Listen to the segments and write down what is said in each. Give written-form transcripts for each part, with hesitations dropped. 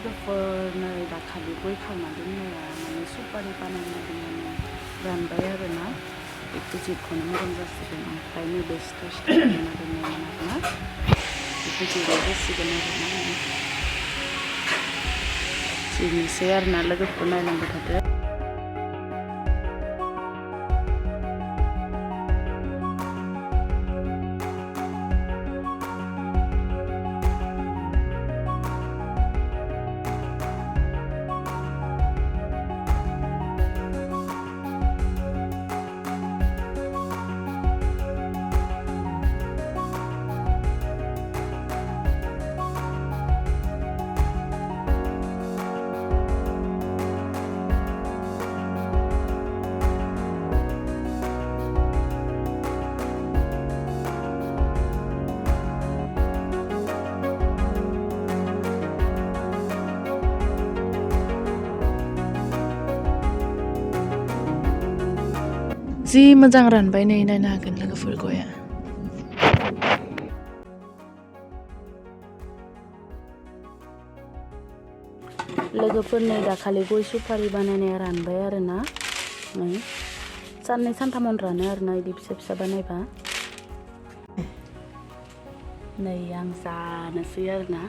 लोगोफोर नै दाखालि गय खावना दोननाया माने सुपारि बानायनानै रानबाय आरोना बेखौ जिरख'नो मोजां जासिगोन ओमफ्राय नैबे सिथा सिथा खालामना दोननायमोन आरोना बेखौ जिरनाय जासिगोन आरोना जिरनोसै आरोना लोगोफोर नायलांबाय थादो। जि मोजां रानबाय नै नायनो हागोन लोगोफोर गया। लोगोफोरनि दाखालि गय सुपारि बानायनाया रानबाय आरोना नै साननै सानथामावनो रानो आरोना बिदि फिसा फिसा बानायबा नै आं जानोसै आरोना।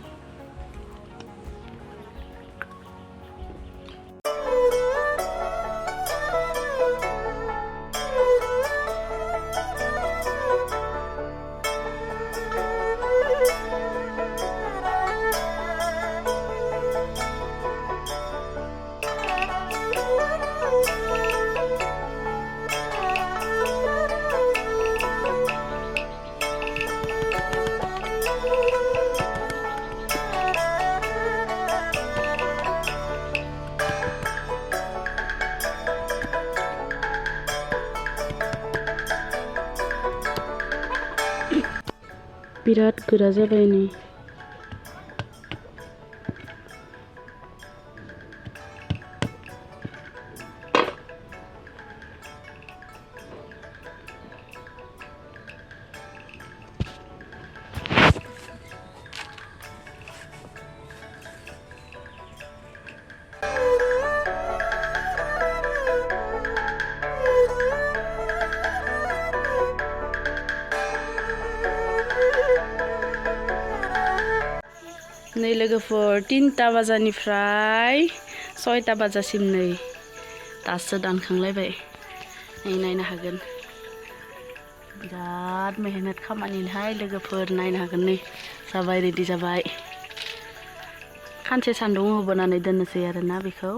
बिराद गोरा जाबाय नै। नै लोगोफोर 3टा बाजानिफ्राय 6टा बाजासिम नै दासो दानखांलायबाय नै नायनो हागोन बिराद मेहनत खामानिहाय लोगोफोर नायनो हागोन नै जाबाय रेडि जाबाय। खानसे सान्दुं होबोनानै दोननोसै आरोना बेखौ